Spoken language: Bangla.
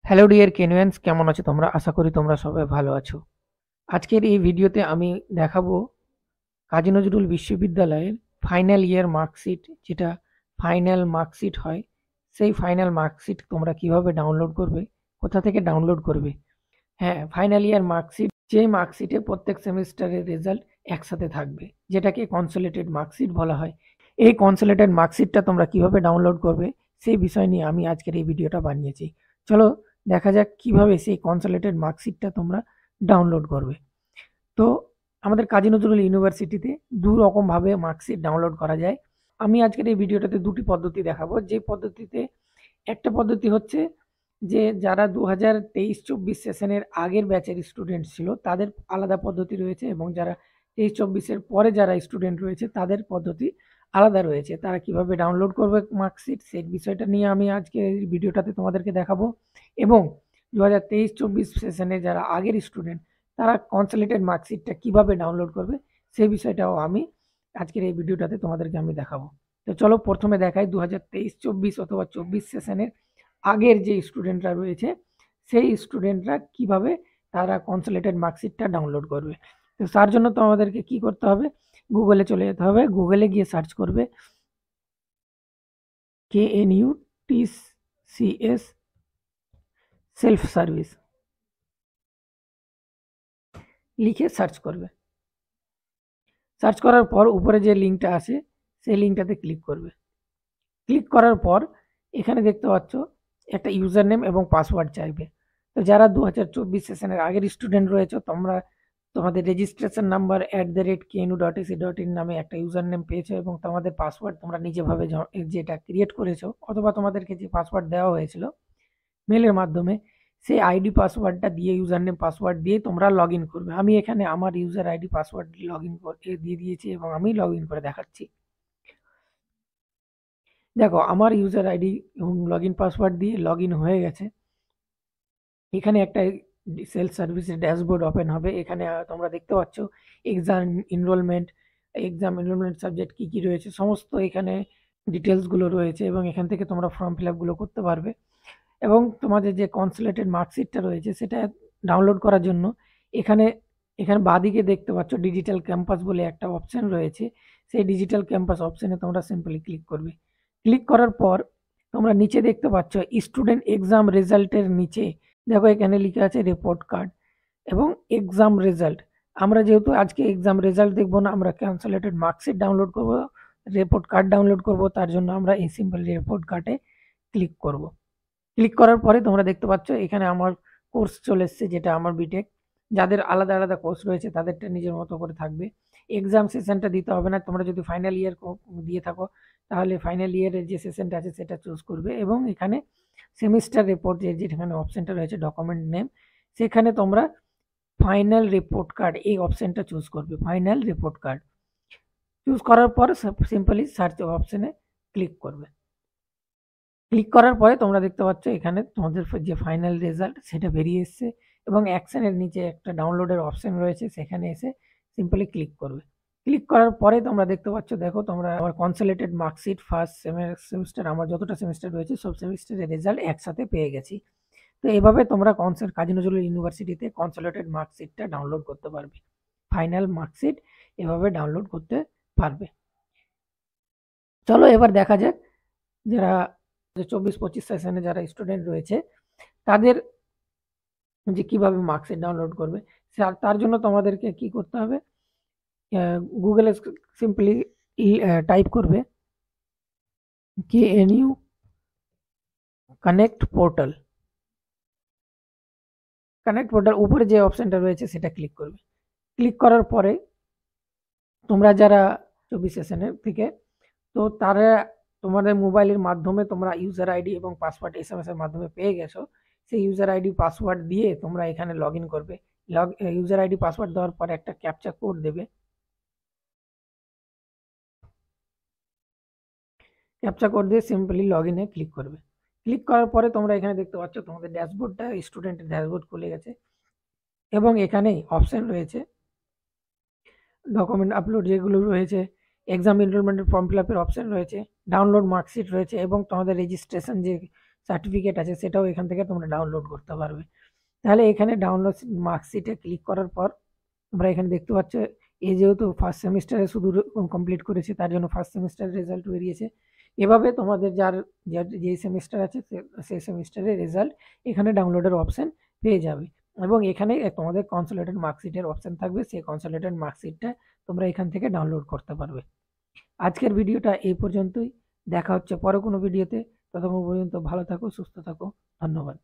হ্যালো ডিয়ার কেনুয়ান্স, কেমন আছো তোমরা? আশা করি তোমরা সবাই ভালো আছো। আজকের এই ভিডিওতে আমি দেখাবো কাজী নজরুল বিশ্ববিদ্যালয়ের ফাইনাল ইয়ার মার্কশিট, যেটা ফাইনাল মার্কশিট হয়। সেই ফাইনাল মার্কশিট তোমরা কিভাবে ডাউনলোড করবে, কোথা থেকে ডাউনলোড করবে। হ্যাঁ, ফাইনাল ইয়ার মার্কশিট, যে মার্কশিটে প্রত্যেক সেমিস্টারের রেজাল্ট একসাথে থাকবে, যেটাকে কনসোলিডেটেড মার্কশিট বলা হয়। এই কনসোলিডেটেড মার্কশিটটা তোমরা কিভাবে ডাউনলোড করবে সেই বিষয় নিয়ে আমি আজকের এই ভিডিওটা বানিয়েছি। চলো দেখা যাক কিভাবে সেই কনসোলিডেটেড মার্কশিটটা তোমরা ডাউনলোড করবে। তো আমাদের কাজী নজরুল ইউনিভার্সিটিতে দু রকমভাবে মার্কশিট ডাউনলোড করা যায়। আমি আজকের এই ভিডিওটাতে দুটি পদ্ধতি দেখাবো। যে পদ্ধতিতে একটা পদ্ধতি হচ্ছে যে যারা 2023-24 সেশনের আগের ব্যাচের স্টুডেন্ট ছিল তাদের আলাদা পদ্ধতি রয়েছে, এবং যারা 23-24-এর পরে যারা স্টুডেন্ট রয়েছে তাদের পদ্ধতি আলাদা রয়েছে। তারা কিভাবে ডাউনলোড করবে মার্কশিট সেই বিষয়টা নিয়ে আমি আজকে এই ভিডিওটাতে তোমাদেরকে দেখাবো। এবং 2023-24 সেশনে যারা আগের স্টুডেন্ট তারা কনসোলিডেটেড মার্কশিটটা কিভাবে ডাউনলোড করবে সেই বিষয়টাও আমি আজকের এই ভিডিওটাতে তোমাদেরকে আমি দেখাবো। তো চলো প্রথমে দেখাই 2023-24 অথবা 24 সেশনের আগের যে স্টুডেন্টরা রয়েছে সেই স্টুডেন্টরা কিভাবে তারা কনসোলিডেটেড মার্কশিটটা ডাউনলোড করবে। তো তার জন্য তো আমাদেরকে কি করতে হবে, গুগলে চলে যেতে হবে। গুগলে গিয়ে সার্চ করবে KNUTCS সেলফ সার্ভিস, লিখে সার্চ করবে। সার্চ করার পর উপরে যে লিঙ্কটা আছে সেই লিঙ্কটাতে ক্লিক করবে। ক্লিক করার পর এখানে দেখতে পাচ্ছ একটা ইউজার নেম এবং পাসওয়ার্ড চাইবে। তো যারা 2024 সেশনের আগের স্টুডেন্ট রয়েছে তোমরা তোমাদের রেজিস্ট্রেশন নাম্বার @knu.ac.in নামে একটা ইউজার নেম পেয়েছো, এবং তোমাদের পাসওয়ার্ড তোমরা নিজেভাবে যেটা ক্রিয়েট করেছো অথবা তোমাদেরকে যে পাসওয়ার্ড দেওয়া হয়েছিল মেলের মাধ্যমে সেই আইডি পাসওয়ার্ডটা দিয়ে ইউজার নেম পাসওয়ার্ড দিয়ে তোমরা লগ ইন করবে। আমি এখানে আমার user ID password log in করে দিয়ে দিয়েছি এবং আমি লগ ইন করে দেখাচ্ছি। দেখো আমার ইউজার আইডি এবং লগ ইন পাসওয়ার্ড দিয়ে লগ ইন হয়ে গেছে। এখানে একটা সেলফ সার্ভিসের ড্যাশবোর্ড ওপেন হবে। এখানে তোমরা দেখতে পাচ্ছ এক্সাম এনরোলমেন্ট সাবজেক্ট কী কী রয়েছে সমস্ত এখানে ডিটেলসগুলো রয়েছে, এবং এখান থেকে তোমরা ফর্ম ফিল আপগুলো করতে পারবে। এবং তোমাদের যে কনসোলিডেটেড মার্কশিটটা রয়েছে সেটা ডাউনলোড করার জন্য এখানে এখানে বাঁদিকে দেখতে পাচ্ছ ডিজিটাল ক্যাম্পাস বলে একটা অপশন রয়েছে। সেই ডিজিটাল ক্যাম্পাস অপশনে তোমরা সিম্পলি ক্লিক করবে। ক্লিক করার পর তোমরা নিচে দেখতে পাচ্ছ স্টুডেন্ট এক্সাম রেজাল্টের নিচে দেখো এখানে লিখে আছে রিপোর্ট কার্ড এবং এক্সাম রেজাল্ট। আমরা যেহেতু আজকে এক্সাম রেজাল্ট দেখবো না, আমরা কনসোলিডেটেড মার্কশিট ডাউনলোড করব, রিপোর্ট কার্ড ডাউনলোড করব, তার জন্য আমরা এই সিম্পল রিপোর্ট কার্ডে ক্লিক করব। ক্লিক করার পরে তোমরা দেখতে পাচ্ছ এখানে আমার কোর্স চলে এসছে, যেটা আমার বিটেক। যাদের আলাদা আলাদা কোর্স রয়েছে তাদেরটা নিজের মতো করে থাকবে। এক্সাম সেশনটা দিতে হবে না। তোমরা যদি ফাইনাল ইয়ার দিয়ে থাকো তাহলে ফাইনাল ইয়ারের যে সেশনটা আছে সেটা চুজ করবে, এবং এখানে সেমিস্টার রিপোর্ট যেখানে অপশনটা রয়েছে ডকুমেন্ট নেম, সেখানে তোমরা ফাইনাল রিপোর্ট কার্ড এই অপশনটা চুজ করবে। ফাইনাল রিপোর্ট কার্ড চুজ করার পর সিম্পলি সার্চ অপশনে ক্লিক করবে। ক্লিক করার পরে তোমরা দেখতে পাচ্ছ এখানে তোমাদের যে ফাইনাল রেজাল্ট সেটা বেরিয়ে এসছে, এবং অ্যাকশনের নিচে একটা ডাউনলোডের অপশন রয়েছে, সেখানে এসে সিম্পলি ক্লিক করবে। ক্লিক করার পরে তোমরা দেখতে পাচ্ছ, দেখো তোমরা আমার কনসোলিডেটেড মার্কশিট ফার্স্ট সেমিস্টার আমার যতটা সেমিস্টার রয়েছে সব সেমিস্টারের রেজাল্ট একসাথে পেয়ে গেছি। তো এভাবে তোমরা কাজী নজরুল ইউনিভার্সিটিতে কনসোলিডেটেড মার্কশিটটা ডাউনলোড করতে পারবে। ফাইনাল মার্কশিট এভাবে ডাউনলোড করতে পারবে। চলো এবার দেখা যাক যারা 24-25 সেশনে যারা স্টুডেন্ট রয়েছে তাদের যে কিভাবে মার্কশিট ডাউনলোড করবে। তার জন্য তোমাদেরকে কি করতে হবে, গুগলে সিম্পলি টাইপ করবে KNU connect portal. Connect portal উপরে যে অপশনটা রয়েছে সেটা ক্লিক করবে। ক্লিক করার পরে তোমরা যারা 24 সেশনের থেকে, তো তারা তোমাদের মোবাইলের মাধ্যমে তোমরা ইউজার আইডি এবং পাসওয়ার্ড SMS এর মাধ্যমে পেয়ে গেছো। সেই ইউজার আইডি পাসওয়ার্ড দিয়ে তোমরা এখানে লগ ইন করবে। ইউজার আইডি পাসওয়ার্ড দেওয়ার পরে একটা ক্যাপচা কোড দেবে। ক্যাপচা কোড দিয়ে সিম্পলি লগ ইনে ক্লিক করবে। ক্লিক করার পরে তোমরা এখানে দেখতে পাচ্ছ তোমাদের ড্যাশবোর্ডটা স্টুডেন্টের ড্যাশবোর্ড খুলে গেছে, এবং এখানে অপশন রয়েছে ডকুমেন্ট আপলোড যেগুলো রয়েছে, এক্সাম এনরোলমেন্টের ফর্ম ফিল আপের অপশন রয়েছে, ডাউনলোড মার্কশিট রয়েছে, এবং তোমাদের রেজিস্ট্রেশন যে সার্টিফিকেট আছে সেটাও এখান থেকে তোমরা ডাউনলোড করতে পারবে। তাহলে এখানে ডাউনলোড মার্কশিটে ক্লিক করার পর তোমরা এখানে দেখতে পাচ্ছ যেহেতু ফার্স্ট সেমিস্টারে শুধু কমপ্লিট করেছে তার জন্য ফার্স্ট সেমিস্টারের রেজাল্ট বেরিয়েছে। এভাবে তোমাদের যে সেমিস্টার আছে সেই সেমিস্টারের রেজাল্ট এখানে ডাউনলোডের অপশন পেয়ে যাবে এবং এখানে তোমাদের কনসোলিডেটেড মার্কশিটের অপশন থাকবে, সেই কনসোলিডেটেড মার্কশিটটা তোমরা এখান থেকে ডাউনলোড করতে পারবে। আজকের ভিডিওটা এই পর্যন্তই, দেখা হচ্ছে পরে কোনো ভিডিওতে। ততক্ষণ পর্যন্ত ভালো থাকো, সুস্থ থাকো, ধন্যবাদ।